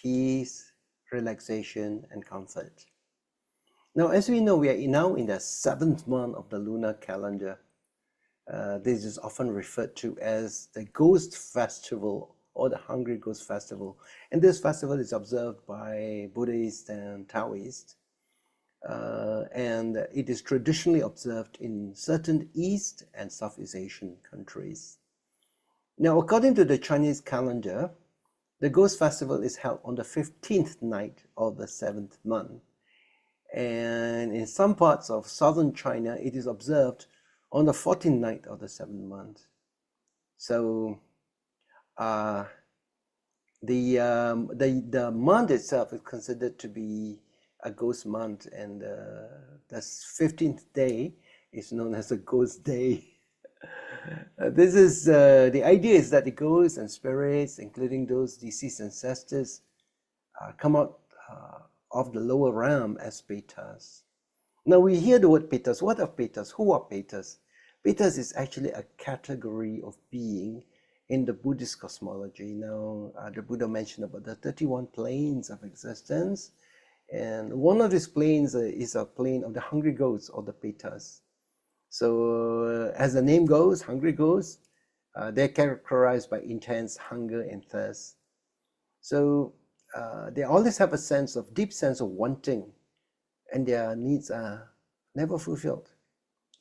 peace, relaxation, and comfort. Now, as we know, we are now in the 7th month of the lunar calendar. This is often referred to as the Ghost Festival or the Hungry Ghost Festival. And this festival is observed by Buddhists and Taoists. And it is traditionally observed in certain East and Southeast Asian countries. Now, according to the Chinese calendar, the Ghost Festival is held on the 15th night of the 7th month. And in some parts of southern China, it is observed on the 14th night of the 7th month. So the month itself is considered to be a ghost month, and the 15th day is known as a ghost day. This is the idea is that the ghosts and spirits, including those deceased ancestors, come out of the lower realm as Petas. Now we hear the word Petas. What are Petas? Who are Petas? Petas is actually a category of being in the Buddhist cosmology. Now the Buddha mentioned about the 31 planes of existence, and one of these planes is a plane of the hungry ghosts or the Petas. So as the name goes, hungry ghosts, they're characterized by intense hunger and thirst. So they always have a deep sense of wanting, and their needs are never fulfilled.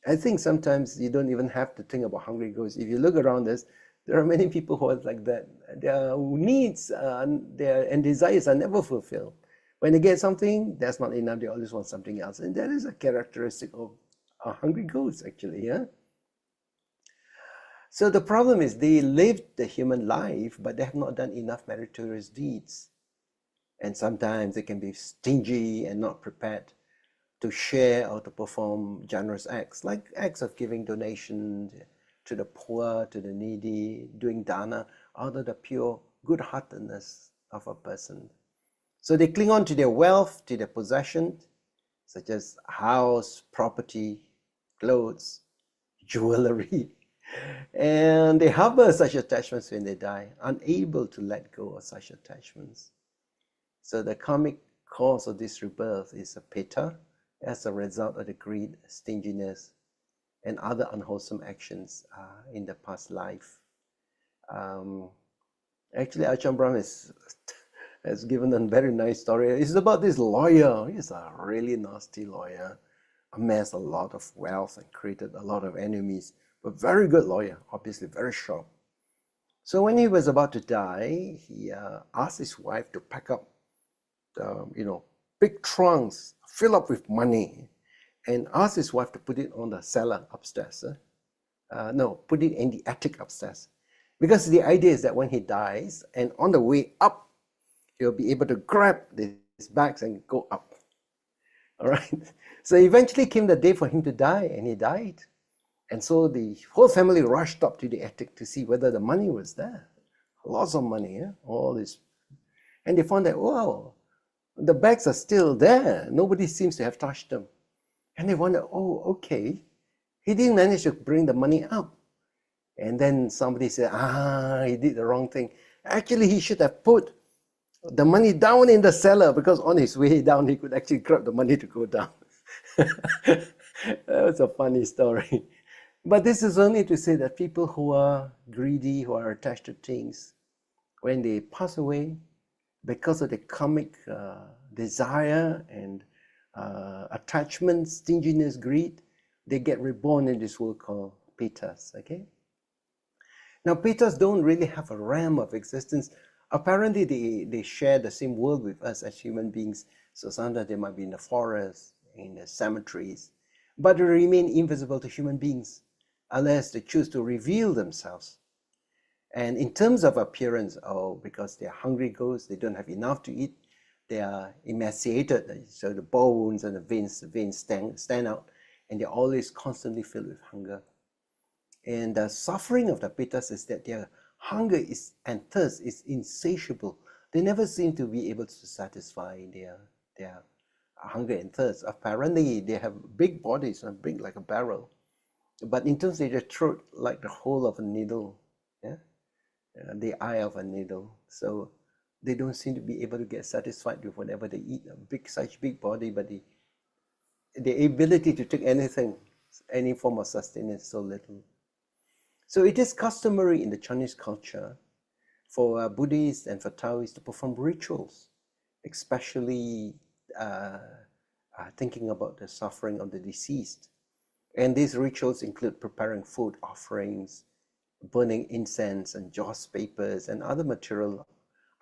I think sometimes you don't even have to think about hungry ghosts. If you look around us, there are many people who are like that. Their needs and desires are never fulfilled. When they get something, that's not enough. They always want something else. And that is a characteristic of a hungry ghost, actually. Yeah. So the problem is they lived the human life, but they have not done enough meritorious deeds. And sometimes they can be stingy and not prepared to share or to perform generous acts, like acts of giving donations to the poor, to the needy, doing dana, out of the pure good-heartedness of a person. So they cling on to their wealth, to their possessions, such as house, property, clothes, jewelry, and they harbor such attachments when they die, unable to let go of such attachments. So the karmic cause of this rebirth is a Peta as a result of the greed, stinginess, and other unwholesome actions in the past life. Actually, Ajahn Brahm has given a very nice story. It's about this lawyer. He's a really nasty lawyer, amassed a lot of wealth and created a lot of enemies, but very good lawyer, obviously very sharp. So when he was about to die, he asked his wife to pack up big trunks, fill up with money, and asked his wife to put it on the cellar upstairs. Put it in the attic upstairs. Because the idea is that when he dies, and on the way up, he'll be able to grab his bags and go up. All right. So eventually came the day for him to die, and he died. And so the whole family rushed up to the attic to see whether the money was there. Lots of money, all this. And they found that, wow, the bags are still there. Nobody seems to have touched them. And they wonder, oh, okay, he didn't manage to bring the money up. And then somebody said, he did the wrong thing. Actually, he should have put the money down in the cellar, because on his way down, he could actually grab the money to go down. That was a funny story. But this is only to say that people who are greedy, who are attached to things, when they pass away, because of the karmic desire and attachment, stinginess, greed, they get reborn in this world called Petas, okay? Now, Petas don't really have a realm of existence. Apparently, they share the same world with us as human beings. So sometimes they might be in the forest, in the cemeteries, but they remain invisible to human beings unless they choose to reveal themselves. And in terms of appearance, because they're hungry ghosts, they don't have enough to eat, they are emaciated, so the bones and the veins stand out, and they're always constantly filled with hunger. And the suffering of the Petas is that their hunger and thirst is insatiable. They never seem to be able to satisfy their hunger and thirst. Apparently, they have big bodies, big like a barrel, but in terms of their throat, like the hole of a needle, the eye of a needle. So they don't seem to be able to get satisfied with whatever they eat. Such big body, but the ability to take anything, any form of sustenance, so little. So it is customary in the Chinese culture for Buddhists and for Taoists to perform rituals, especially thinking about the suffering of the deceased. And these rituals include preparing food offerings, burning incense and joss papers and other material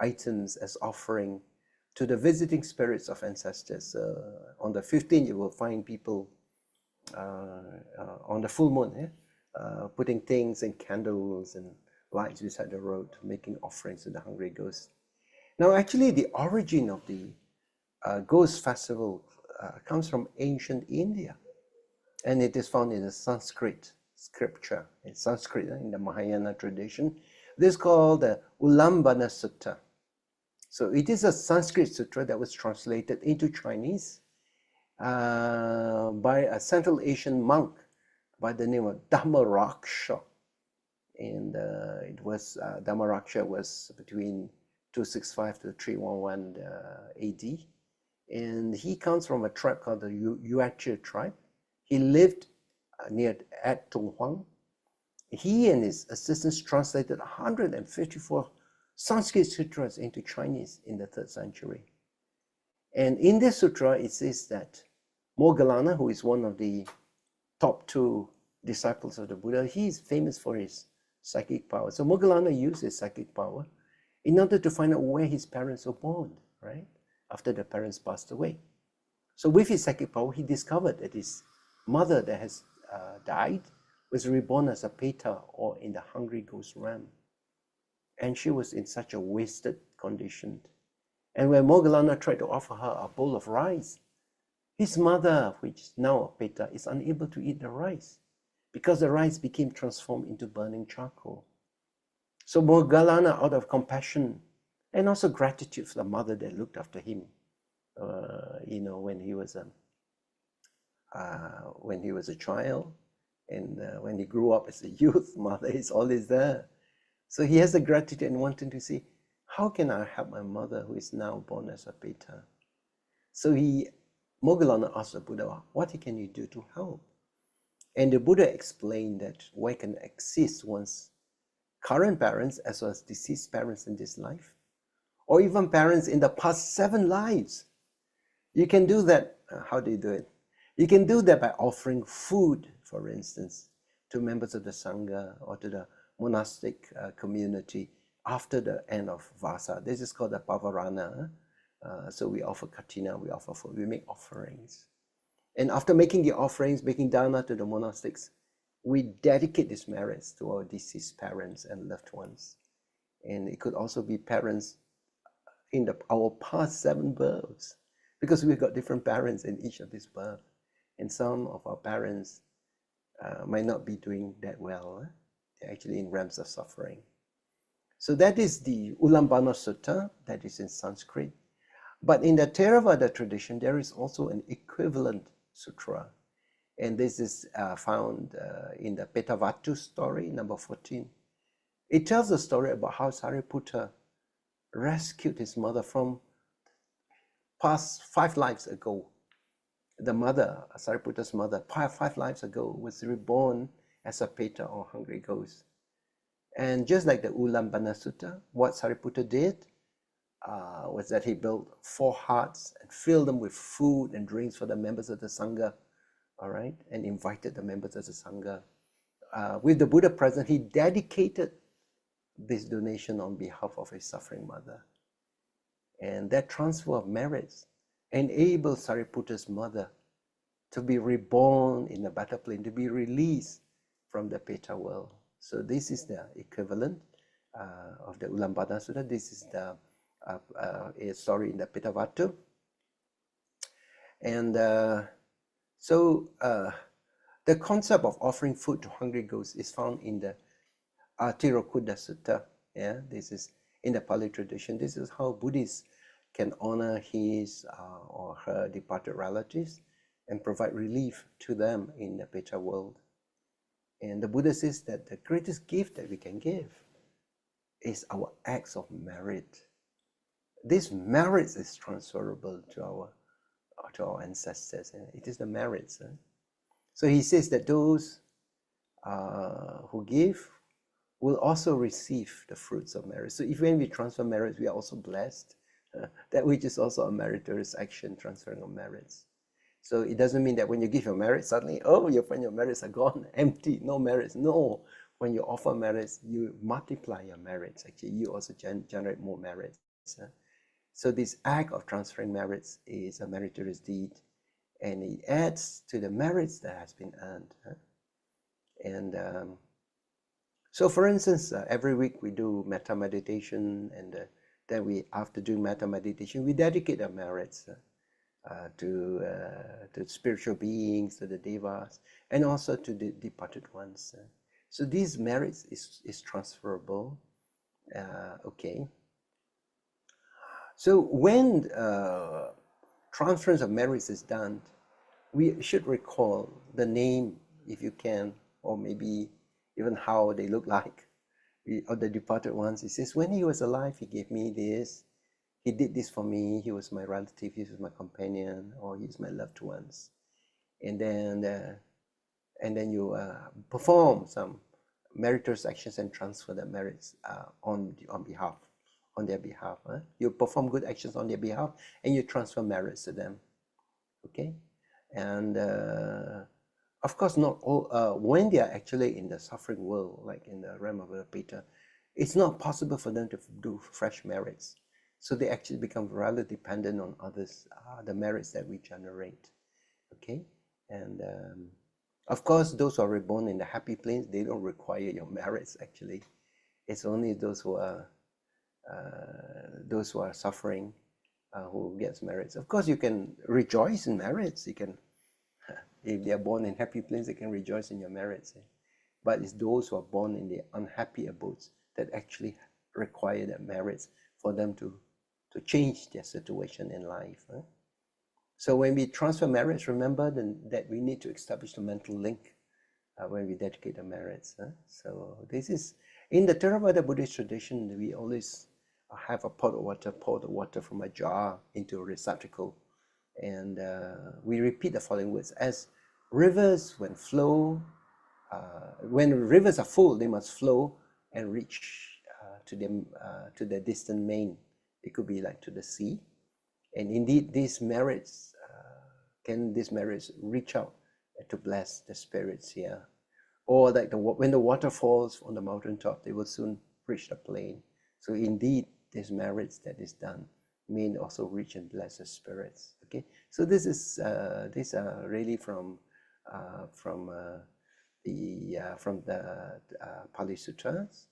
items as offering to the visiting spirits of ancestors. On the 15th, you will find people on the full moon, putting things and candles and lights beside the road, making offerings to the hungry ghosts. Now, actually, the origin of the Ghost Festival comes from ancient India, and it is found in the Sanskrit scripture, in Sanskrit, in the Mahayana tradition. This is called the Ulambana Sutta. So it is a Sanskrit sutra that was translated into Chinese by a Central Asian monk by the name of Dhammaraksha. And Dhammaraksha was between 265 to 311 AD. And he comes from a tribe called the Yuezhi tribe. He lived at Tonghuang. He and his assistants translated 154 Sanskrit sutras into Chinese in the 3rd century. And in this sutra, it says that Moggallana, who is one of the top 2 disciples of the Buddha, he is famous for his psychic power. So Moggallana used his psychic power in order to find out where his parents were born, right? After the parents passed away. So with his psychic power, he discovered that his mother that has died was reborn as a Peta, or in the hungry ghost realm. And she was in such a wasted condition. And when Moggallana tried to offer her a bowl of rice, his mother, which is now a Peta, is unable to eat the rice because the rice became transformed into burning charcoal. So Moggallana, out of compassion and also gratitude for the mother that looked after him, when he was a child, and when he grew up as a youth, mother is always there. So he has the gratitude and wanting to see, how can I help my mother who is now born as a Peta? So Moggallana asked the Buddha, what can you do to help? And the Buddha explained that one can assist one's current parents as well as deceased parents in this life, or even parents in the past 7 lives. You can do that. How do you do it? You can do that by offering food, for instance, to members of the Sangha or to the monastic community after the end of Vasa. This is called the Pavarana. So we offer katina, we offer food, we make offerings. And after making the offerings, making dana to the monastics, we dedicate these merits to our deceased parents and loved ones. And it could also be parents in our past 7 births, because we've got different parents in each of these births. And some of our parents might not be doing that well. They're actually in realms of suffering. So that is the Ulambana Sutta, that is in Sanskrit. But in the Theravada tradition, there is also an equivalent sutra. And this is found in the Petavatu story, number 14. It tells a story about how Sariputta rescued his mother from past 5 lives ago. The mother, Sariputta's mother, 5 lives ago, was reborn as a Peta, or hungry ghost. And just like the Ulambana Sutta, what Sariputta did was that he built 4 huts and filled them with food and drinks for the members of the Sangha, all right, and invited the members of the Sangha. With the Buddha present, he dedicated this donation on behalf of his suffering mother. And that transfer of merits enabled Sariputta's mother to be reborn in the better plane, to be released from the Peta world. So this is the equivalent of the Ulambana Sutta. This is the story in the Petavatu. And so the concept of offering food to hungry ghosts is found in the Tirakudha Sutta. Yeah, this is in the Pali tradition. This is how Buddhists can honor his or her departed relatives and provide relief to them in the Peta world. And the Buddha says that the greatest gift that we can give is our acts of merit. this merits is transferable to our ancestors. It is the merits. So he says that those who give will also receive the fruits of merit. So if when we transfer merits, we are also blessed. That which is also a meritorious action, transferring of merits. So it doesn't mean that when you give your merits, suddenly, oh, you find your merits are gone, empty, no merits. No, when you offer merits, you multiply your merits. Actually, you also generate more merits. So this act of transferring merits is a meritorious deed, and it adds to the merits that has been earned. And so, for instance, every week we do metta meditation, and then we, after doing metta meditation, we dedicate our merits to spiritual beings, to the devas, and also to the departed ones. So these merits is transferable. Okay. So when transference of merits is done, we should recall the name, if you can, or maybe even how they look like, of the departed ones. He says, when he was alive, he gave me this, he did this for me, he was my relative, he was my companion, or he's my loved ones. And then you perform some meritorious actions and transfer the merits on their behalf. You perform good actions on their behalf, and you transfer merits to them. Okay, and of course, not all. When they are actually in the suffering world, like in the realm of the Peter, it's not possible for them to do fresh merits. So they actually become rather dependent on others, the merits that we generate. Okay, and of course, those who are reborn in the happy planes, they don't require your merits. Actually, it's only those who are suffering who gets merits. Of course, you can rejoice in merits. You can, if they are born in happy planes, they can rejoice in your merits. But it's those who are born in the unhappy abodes that actually require the merits for them to change their situation in life. So when we transfer merits, remember that we need to establish the mental link when we dedicate the merits. So this is, in the Theravada Buddhist tradition, we always have a pot of water, pour the water from a jar into a receptacle, and we repeat the following words: as rivers, when rivers are full, they must flow and reach to the distant main. It could be like to the sea, and indeed these merits reach out to bless the spirits here, or like when the water falls on the mountaintop, they will soon reach the plain. So indeed, these merits that is done may also reach and bless the spirits. Okay, so this is these are really from the Pali Sutras,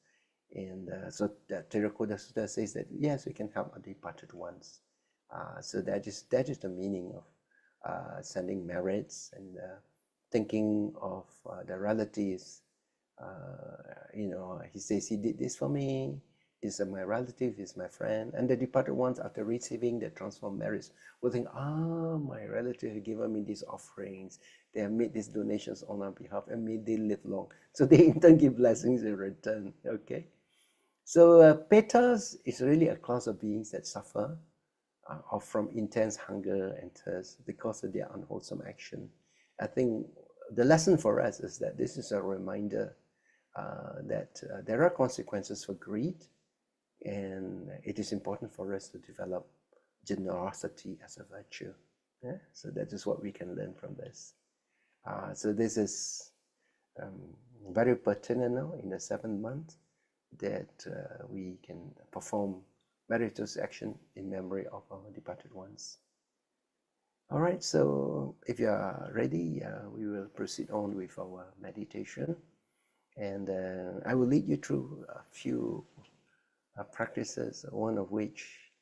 and so the Theravada Sutta says that yes, we can help our departed ones. So that is the meaning of sending merits and thinking of the relatives. He says he did this for me. He's my relative, he's my friend. And the departed ones, after receiving the transformed merits, will think, my relative has given me these offerings. They have made these donations on our behalf, and may they live long. So they in turn give blessings in return. Okay. So Petas is really a class of beings that suffer from intense hunger and thirst because of their unwholesome action. I think the lesson for us is that this is a reminder that there are consequences for greed, and it is important for us to develop generosity as a virtue. Yeah? So that is what we can learn from this. So this is very pertinent now in the 7th month, that we can perform meritorious action in memory of our departed ones. All right, so if you are ready, we will proceed on with our meditation, and I will lead you through a few practices, one of which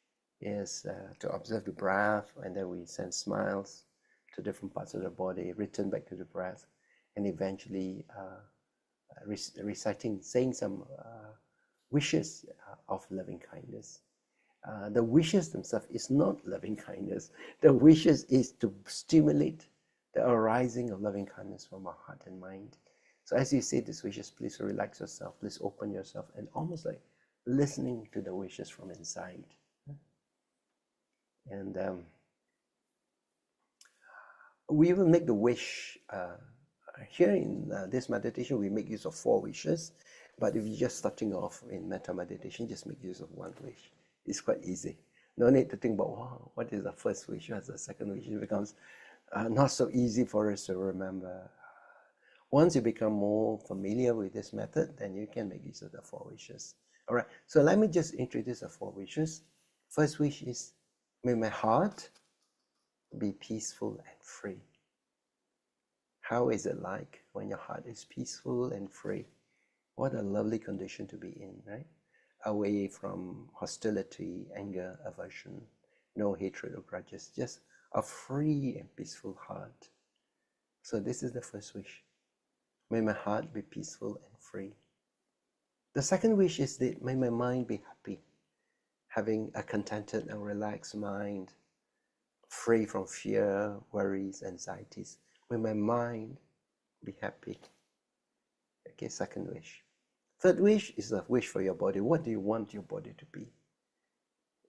is to observe the breath, and then we send smiles to different parts of the body, return back to the breath, and eventually saying some wishes of loving kindness. The wishes themselves is not loving kindness. The wishes is to stimulate the arising of loving kindness from our heart and mind. So as you say these wishes, please relax yourself, please open yourself, and almost like listening to the wishes from inside. And we will make the wish. Here in this meditation, we make use of 4 wishes. But if you're just starting off in metta meditation, just make use of 1 wish. It's quite easy. No need to think about, wow, what is the first wish, what's the second wish. It becomes not so easy for us to remember. Once you become more familiar with this method, then you can make use of the 4 wishes. All right, so let me just introduce the 4 wishes. First wish is, may my heart be peaceful and free. How is it like when your heart is peaceful and free? What a lovely condition to be in, right? Away from hostility, anger, aversion, no hatred or grudges, just a free and peaceful heart. So this is the first wish. May my heart be peaceful and free. The second wish is that may my mind be happy, having a contented and relaxed mind, free from fear, worries, anxieties. May my mind be happy. Okay, second wish. Third wish is a wish for your body. What do you want your body to be?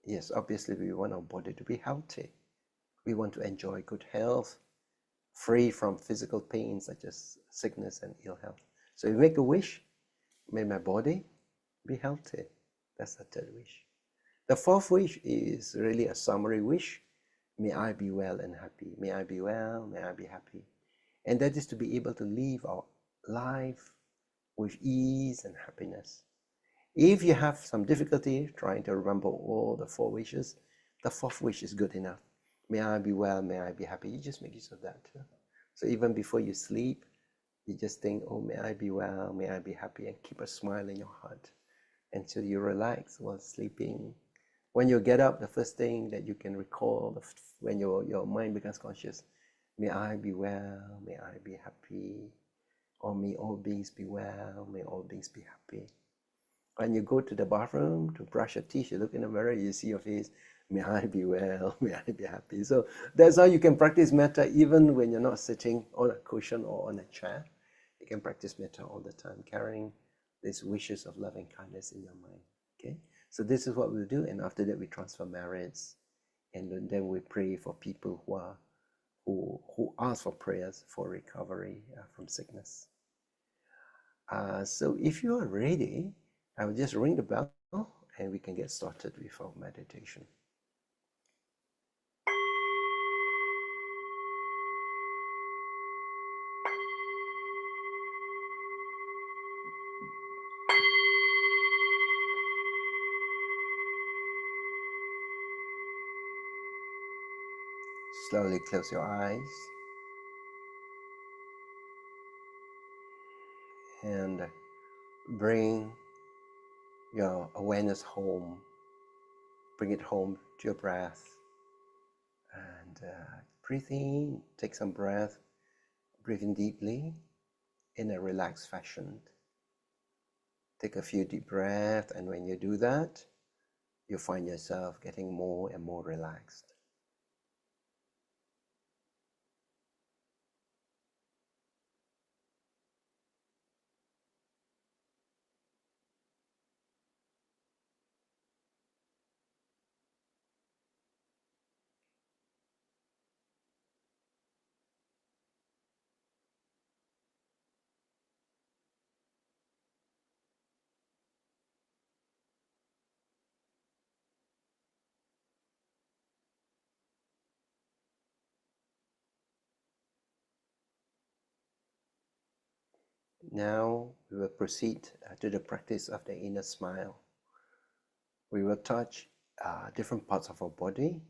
Yes, obviously we want our body to be healthy. We want to enjoy good health, free from physical pain such as sickness and ill health. So you make a wish, may my body be healthy. That's the third wish. The fourth wish is really a summary wish. May I be well and happy. May I be well, may I be happy. And that is to be able to live our life with ease and happiness. If you have some difficulty trying to remember all the 4 wishes, the 4th wish is good enough. May I be well, may I be happy. You just make use of that. So even before you sleep, you just think, oh, may I be well, may I be happy, and keep a smile in your heart until you relax while sleeping. When you get up, the first thing that you can recall when your mind becomes conscious, may I be well, may I be happy, or may all beings be well, may all beings be happy. When you go to the bathroom to brush your teeth, you look in the mirror, you see your face, may I be well, may I be happy. So that's how you can practice metta even when you're not sitting on a cushion or on a chair. You can practice metta all the time, carrying these wishes of loving kindness in your mind. Okay, so this is what we'll do, and after that we transfer merits, and then we pray for people who ask for prayers for recovery from sickness. So if you are ready, I will just ring the bell and we can get started with our meditation. Slowly close your eyes and bring your awareness home. Bring it home to your breath. And breathe in, take some breath. Breathe in deeply in a relaxed fashion. Take a few deep breaths, and when you do that, you find yourself getting more and more relaxed. Now we will proceed to the practice of the inner smile. We will touch different parts of our body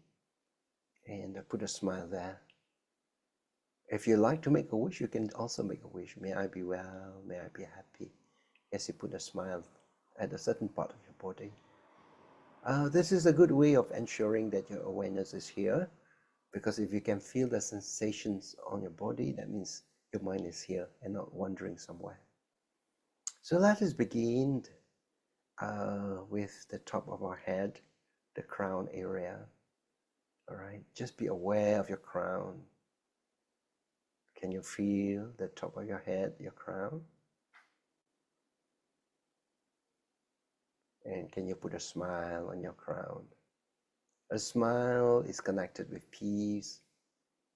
and put a smile there. If you like to make a wish, you can also make a wish. May I be well, may I be happy. As you put a smile at a certain part of your body. This is a good way of ensuring that your awareness is here, because if you can feel the sensations on your body, that means your mind is here and not wandering somewhere. So let us begin with the top of our head, the crown area. All right, just be aware of your crown. Can you feel the top of your head, your crown? And can you put a smile on your crown? A smile is connected with peace,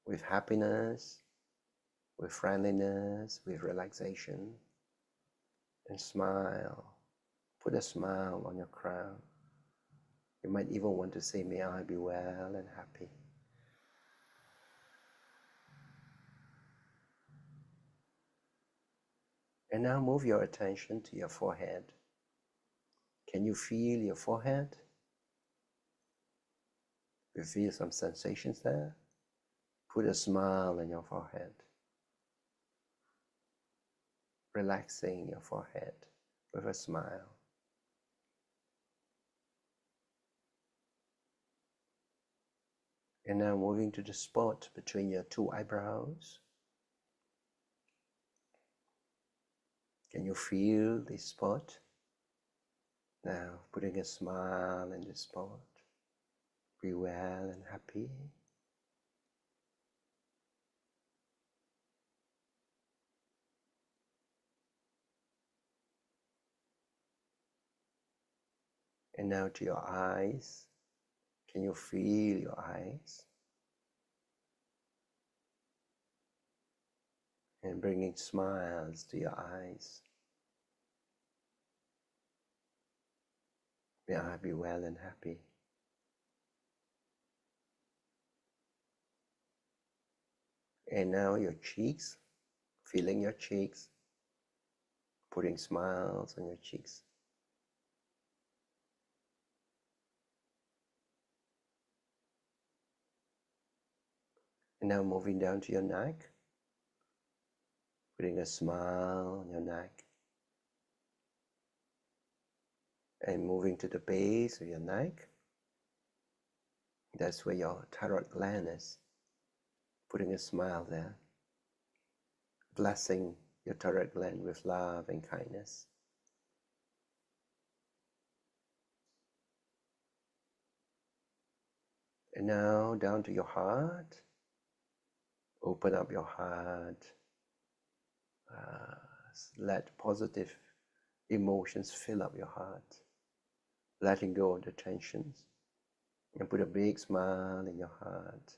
with happiness, with friendliness, with relaxation. And smile. Put a smile on your crown. You might even want to say, may I be well and happy. And now move your attention to your forehead. Can you feel your forehead? You feel some sensations there? Put a smile on your forehead. Relaxing your forehead with a smile. And now moving to the spot between your two eyebrows. Can you feel this spot? Now putting a smile in this spot. Be well and happy. And now to your eyes. Can you feel your eyes? And bringing smiles to your eyes. May I be well and happy. And now your cheeks, feeling your cheeks, putting smiles on your cheeks. And now moving down to your neck, putting a smile on your neck. And moving to the base of your neck. That's where your thyroid gland is. Putting a smile there. Blessing your thyroid gland with love and kindness. And now down to your heart. Open up your heart. Let positive emotions fill up your heart. Letting go of the tensions. And put a big smile in your heart.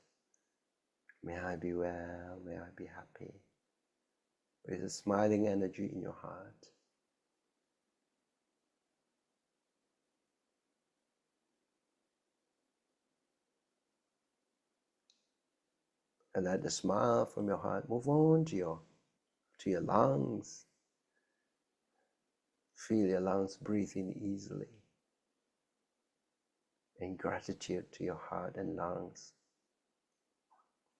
May I be well, may I be happy. With a smiling energy in your heart. And let the smile from your heart move on to your lungs. Feel your lungs breathing easily. And gratitude to your heart and lungs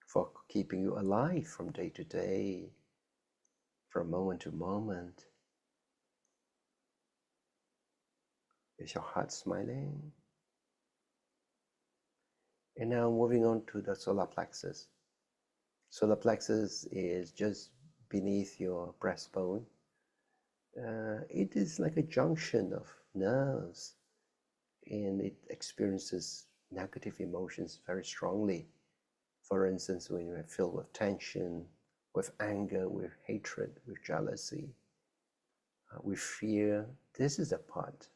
for keeping you alive from day to day, from moment to moment. Is your heart smiling? And now moving on to the solar plexus. Solar plexus is just beneath your breastbone. It is like a junction of nerves, and it experiences negative emotions very strongly. For instance, when you're filled with tension, with anger, with hatred, with jealousy, with fear, this is the part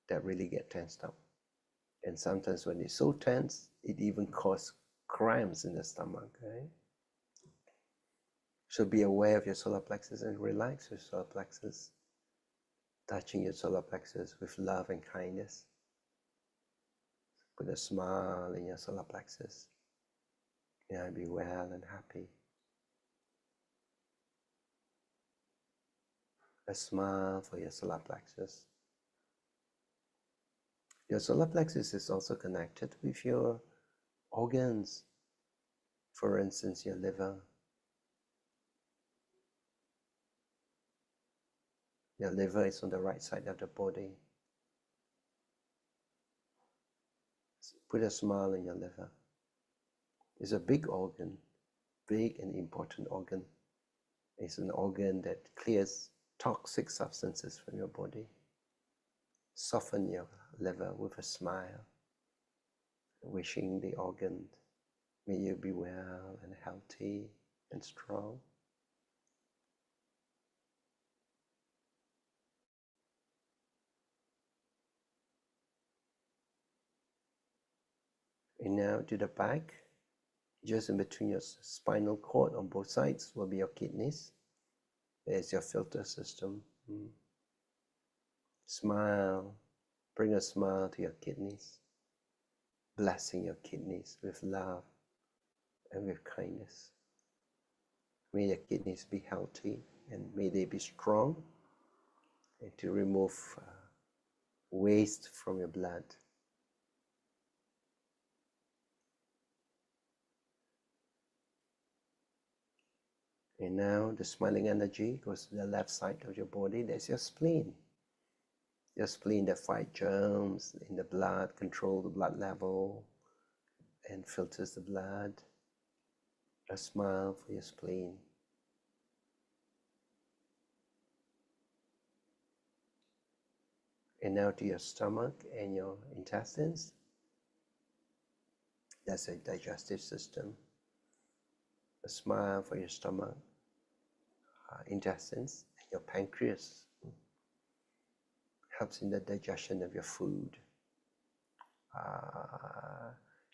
that really gets tensed up. And sometimes when it's so tense, it even causes cramps in the stomach, right? So be aware of your solar plexus and relax your solar plexus, touching your solar plexus with love and kindness. Put a smile in your solar plexus. May I be well and happy. A smile for your solar plexus. Your solar plexus is also connected with your organs. For instance, your liver. Your liver is on the right side of the body. Put a smile in your liver. It's a big organ, big and important organ. It's an organ that clears toxic substances from your body. Soften your liver with a smile, wishing the organ, may you be well and healthy and strong. And now to the back, just in between your spinal cord on both sides will be your kidneys. There's your filter system. Smile, bring a smile to your kidneys, blessing your kidneys with love and with kindness. May your kidneys be healthy and may they be strong, and to remove waste from your blood. And now the smiling energy goes to the left side of your body. There's your spleen. Your spleen that fights germs in the blood, control the blood level, and filters the blood. A smile for your spleen. And now to your stomach and your intestines. That's a digestive system. A smile for your stomach, intestines, and your pancreas. Helps in the digestion of your food.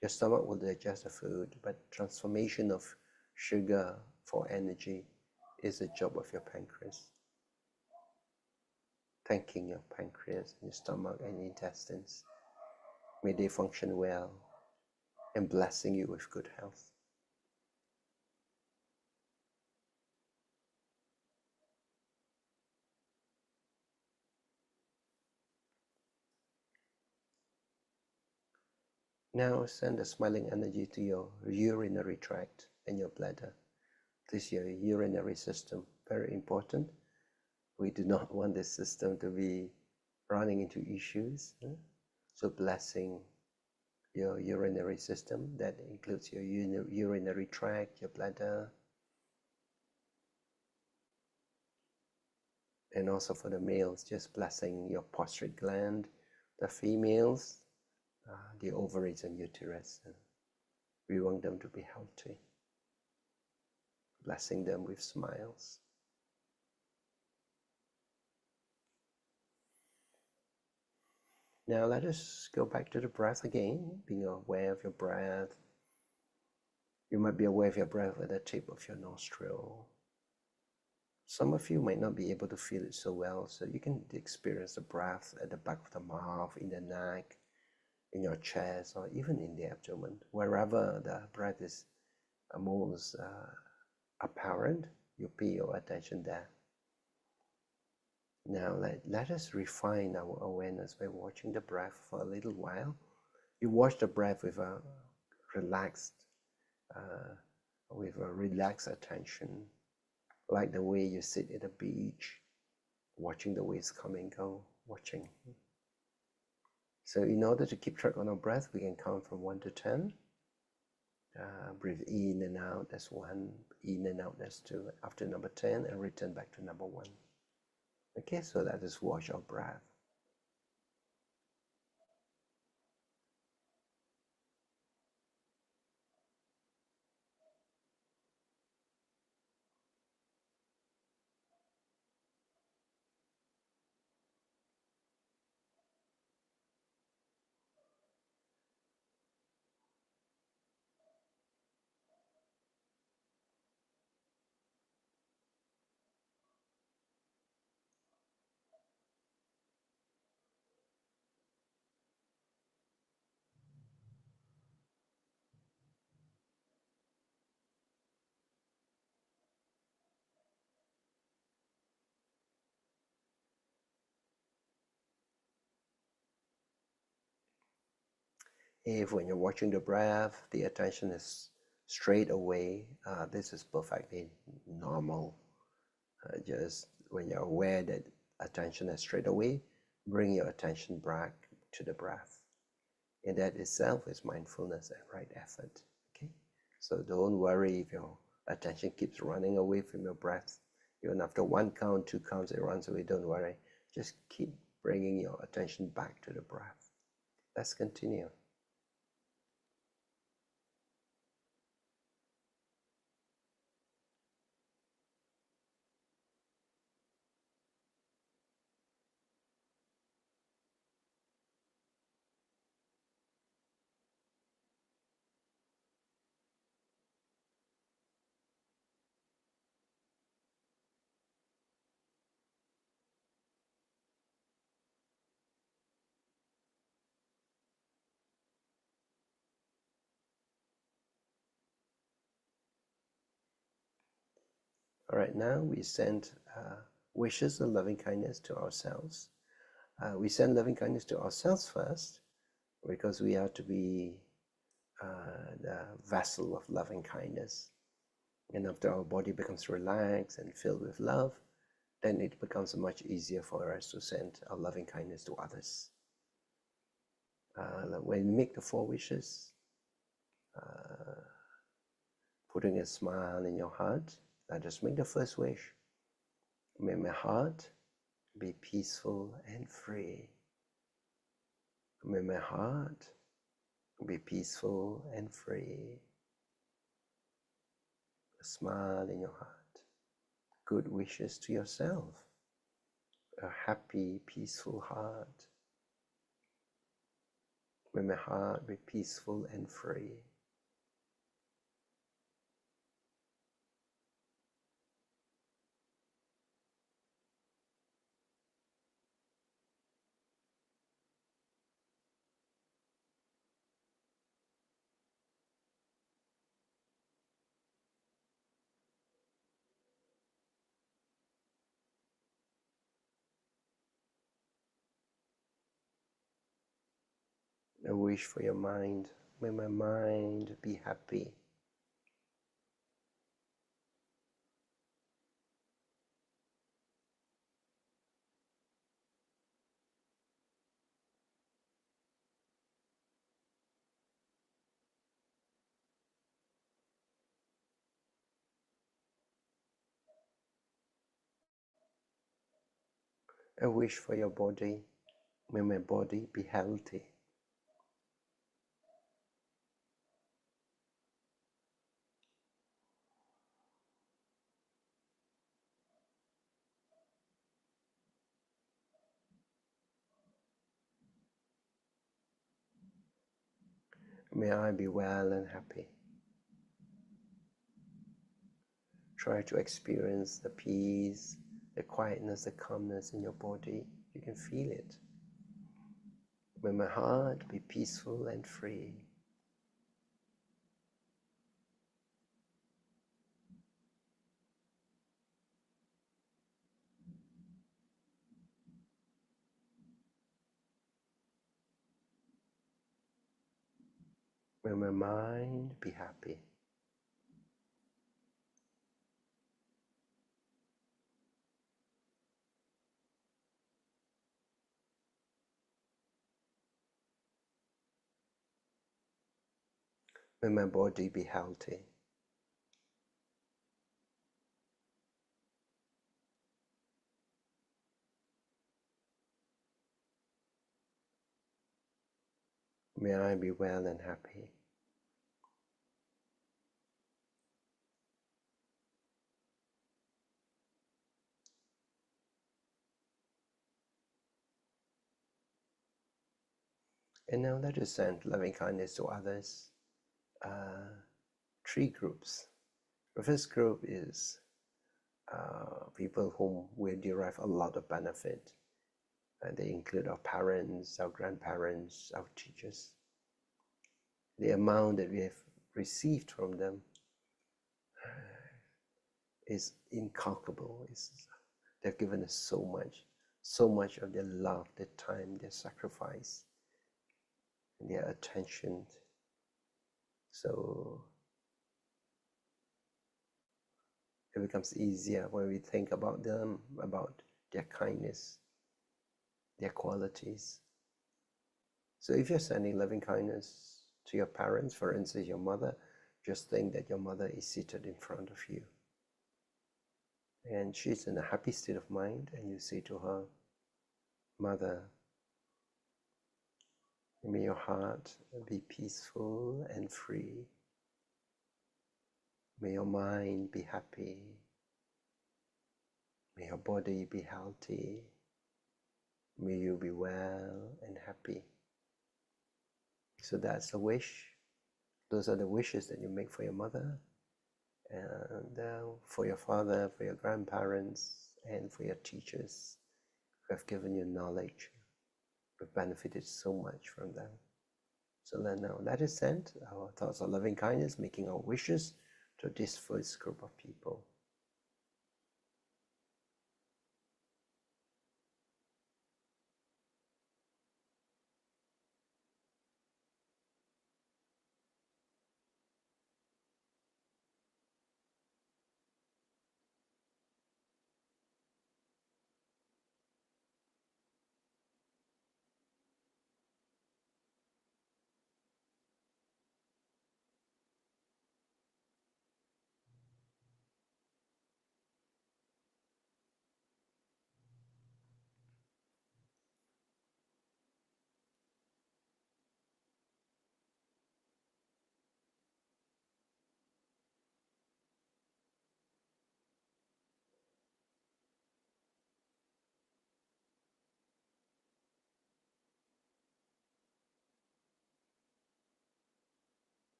Your stomach will digest the food, but transformation of sugar for energy is the job of your pancreas. Thanking your pancreas, your stomach and intestines. May they function well and blessing you with good health. Now send the smiling energy to your urinary tract and your bladder. This is your urinary system, very important. We do not want this system to be running into issues. So blessing your urinary system, that includes your urinary tract, your bladder, and also for the males, just blessing your prostate gland, the females, the ovaries and uterus. We want them to be healthy, blessing them with smiles. Now let us go back to the breath again, being aware of your breath. You might be aware of your breath at the tip of your nostril. Some of you might not be able to feel it so well, so you can experience the breath at the back of the mouth, in the neck, in your chest, or even in the abdomen. Wherever the breath is most apparent, you pay your attention there. Now let us refine our awareness by watching the breath for a little while. You watch the breath with a relaxed attention, like the way you sit at a beach, watching the waves come and go, watching. So in order to keep track on our breath, we can count from 1 to 10. Breathe in and out, that's 1. In and out, that's 2. After number 10, and return back to number 1. Okay, so let us watch our breath. If when you're watching the breath, the attention is straight away, this is perfectly normal. Just when you're aware that attention is straight away, bring your attention back to the breath. And that itself is mindfulness and right effort. Okay, so don't worry if your attention keeps running away from your breath. Even after 1 count, 2 counts, it runs away. Don't worry. Just keep bringing your attention back to the breath. Let's continue. All right, now we send wishes of loving kindness to ourselves. We send loving kindness to ourselves first because we are to be the vessel of loving kindness. And after our body becomes relaxed and filled with love, then it becomes much easier for us to send our loving kindness to others. When we make the 4 wishes, putting a smile in your heart, let us make the first wish. May my heart be peaceful and free. May my heart be peaceful and free. A smile in your heart. Good wishes to yourself. A happy, peaceful heart. May my heart be peaceful and free. A wish for your mind. May my mind be happy. A wish for your body. May my body be healthy. May I be well and happy. Try to experience the peace, the quietness, the calmness in your body. You can feel it. May my heart be peaceful and free. May my mind be happy. May my body be healthy. May I be well and happy. And now let us send loving kindness to others. 3 groups. The first group is people whom we derive a lot of benefit. They include our parents, our grandparents, our teachers. The amount that we have received from them is incalculable. They've given us so much of their love, their time, their sacrifice, and their attention. So it becomes easier when we think about them, about their kindness, their qualities. So if you're sending loving kindness to your parents, for instance, your mother, just think that your mother is seated in front of you. And she's in a happy state of mind, and you say to her, Mother, may your heart be peaceful and free. May your mind be happy. May your body be healthy. May you be well and happy. So that's the wish. Those are the wishes that you make for your mother, and for your father, for your grandparents, and for your teachers who have given you knowledge. We've benefited so much from them. So now let us send our thoughts of loving kindness, making our wishes to this first group of people.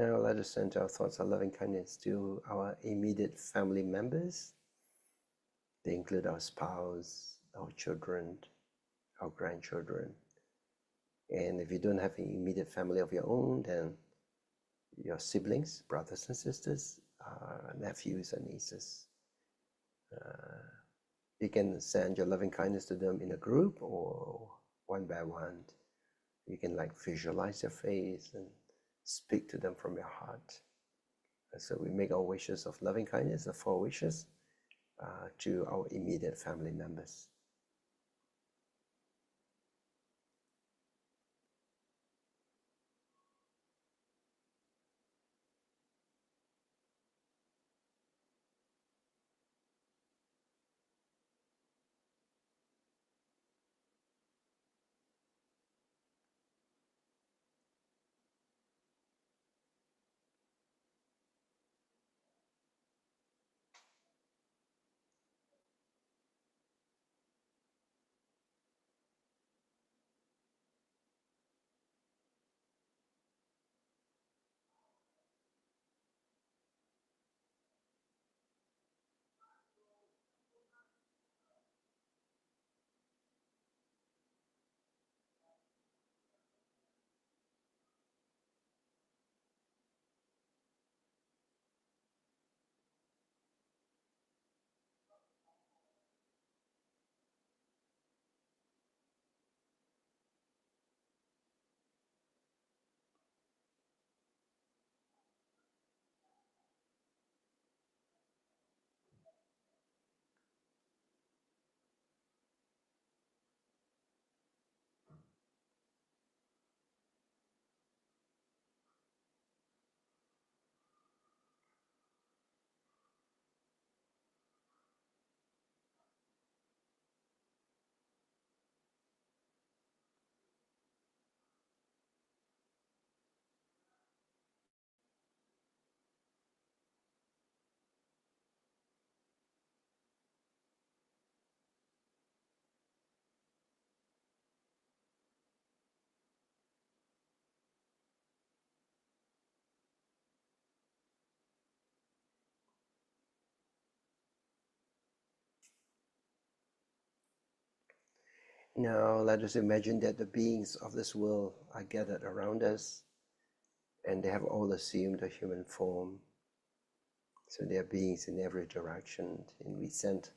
Now let us send our thoughts of loving kindness to our immediate family members. They include our spouse, our children, our grandchildren. And if you don't have an immediate family of your own, then your siblings, brothers and sisters, nephews and nieces. You can send your loving kindness to them in a group or one by one. You can visualize their face and speak to them from your heart. So we make our wishes of loving kindness, the 4 wishes, to our immediate family members. Now let us imagine that the beings of this world are gathered around us, and they have all assumed a human form. So they are beings in every direction, and we send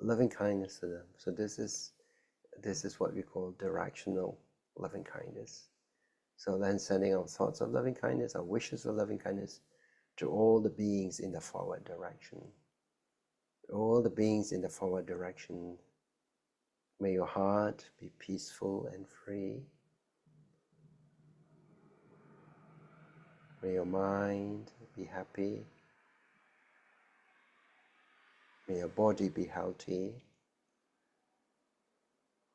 loving kindness to them. So this is what we call directional loving kindness. So then sending our thoughts of loving kindness, our wishes of loving kindness to all the beings in the forward direction. All the beings in the forward direction. May your heart be peaceful and free. May your mind be happy. May your body be healthy.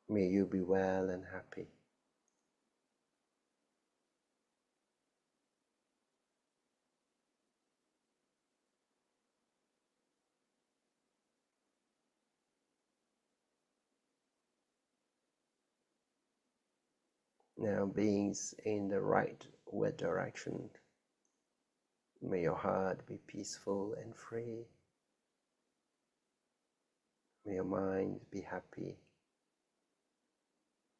May you be well and happy. Now, beings in the rightward direction, may your heart be peaceful and free. May your mind be happy.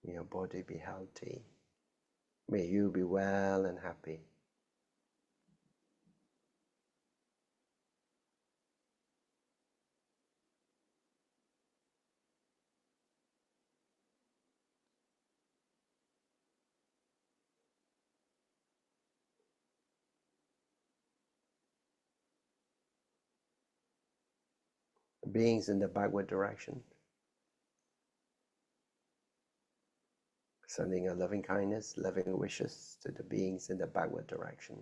May your body be healthy. May you be well and happy. Beings in the backward direction, sending a loving kindness, loving wishes to the beings in the backward direction.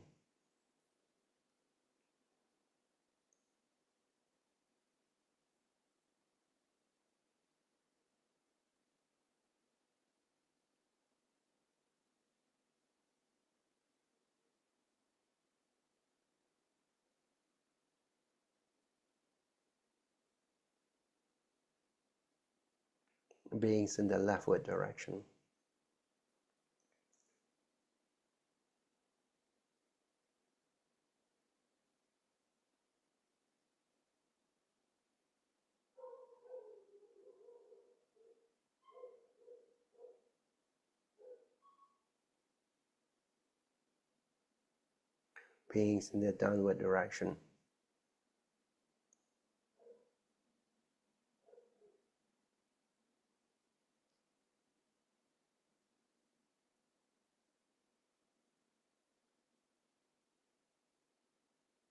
Beings in the leftward direction, beings in the downward direction.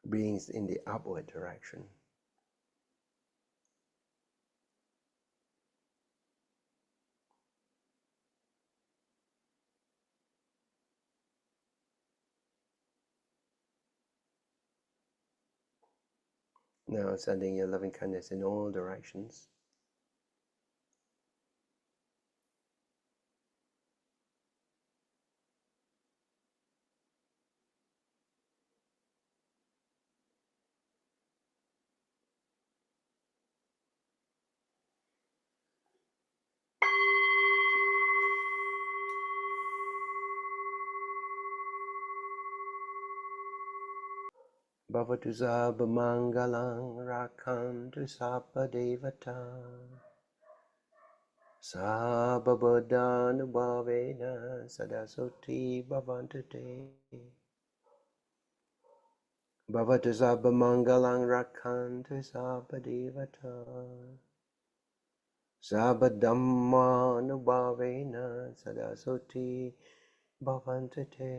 Beings in the upward direction. Now sending your loving kindness in all directions. Bhavatu sabba mangalang rakantu sabba devata sabba buddhanubhavena sadasoti bhavantu te. Bhavatu sabba mangalang rakantu sabba devata sabba dhammanubhavena sadasoti bhavantu te.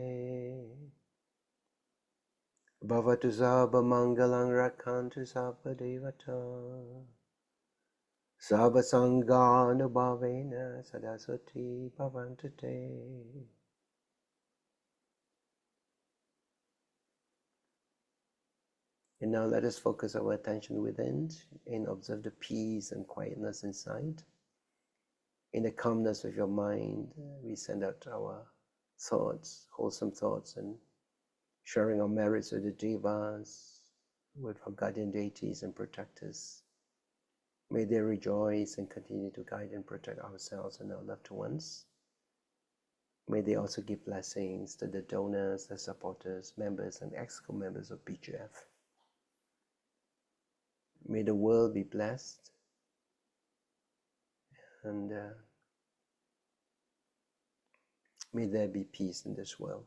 Bhavatu sabba mangalang rakantu sabba devata sabba sanganubhavena sadasati bhavantu te. And now let us focus our attention within and observe the peace and quietness inside. In the calmness of your mind, we send out our thoughts, wholesome thoughts, and sharing our merits with the devas, with our guardian deities and protectors. May they rejoice and continue to guide and protect ourselves and our loved ones. May they also give blessings to the donors, the supporters, members, and ex-co members of BGF. May the world be blessed, and may there be peace in this world.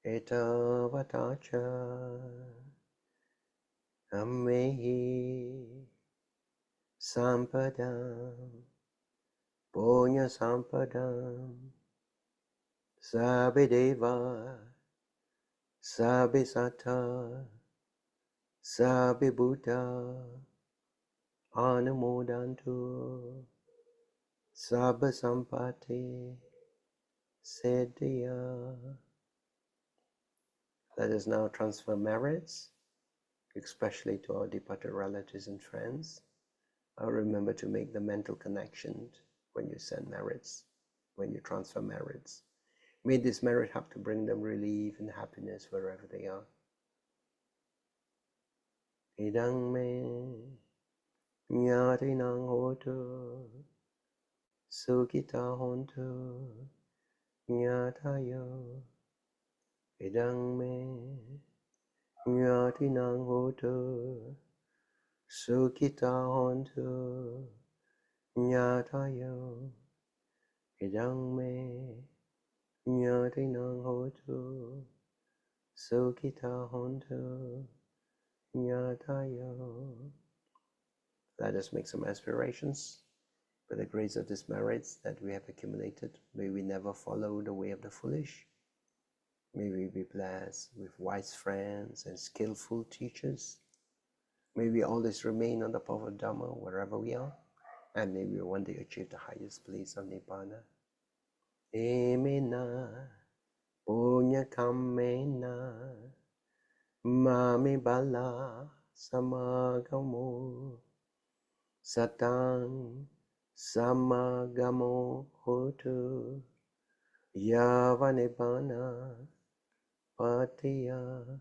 Eta vatacha ammehi sampadam punya sampadam sabbe deva sabbe satta sabbe buddha anumodantu sabba sampati siddhya. Let us now transfer merits, especially to our departed relatives and friends. I'll remember to make the mental connection when you send merits, when you transfer merits. May this merit help to bring them relief and happiness wherever they are. Idang me nyatinang hotu sukita hontu nyatayo. Idang me nyatinang hotu sukita hontu nyatayo. Idang me nyatinang hotu sukita hontu nyatayo. Let us make some aspirations. By the grace of these merits that we have accumulated, may we never follow the way of the foolish. May we be blessed with wise friends and skillful teachers. May we always remain on the path of Dhamma wherever we are, and may we one day achieve the highest place of Nibbana. Emena punya kammena mami bala samagamo satang samagamo hotu yava nibbana patiya.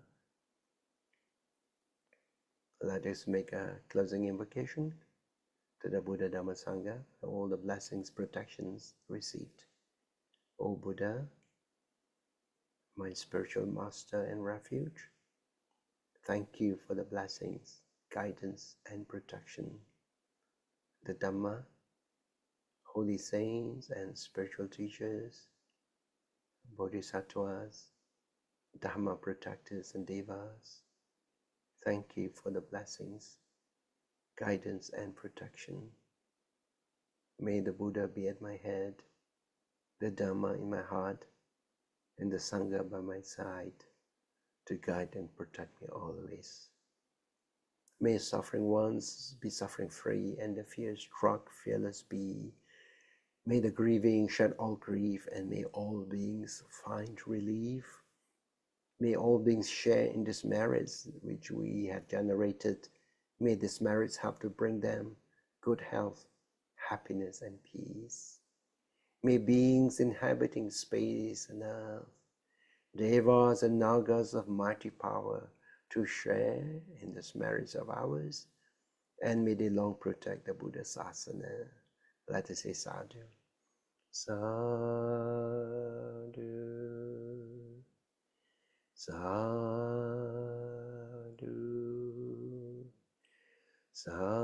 Let us make a closing invocation to the Buddha Dhamma Sangha for all the blessings, protections received. O Buddha, my spiritual master and refuge, thank you for the blessings, guidance, and protection. The Dhamma, holy saints, and spiritual teachers, Bodhisattvas, Dharma protectors and Devas, thank you for the blessings, guidance and protection. May the Buddha be at my head, the Dhamma in my heart, and the Sangha by my side to guide and protect me always. May suffering ones be suffering free and the fear-struck fearless be. May the grieving shed all grief and may all beings find relief. May all beings share in this merits which we have generated. May this merits help to bring them good health, happiness and peace. May beings inhabiting space and earth, Devas and Nagas of mighty power, to share in this merits of ours, and may they long protect the Buddha's asana. Let us say sadhu. Sadhu, sadhu, sadhu.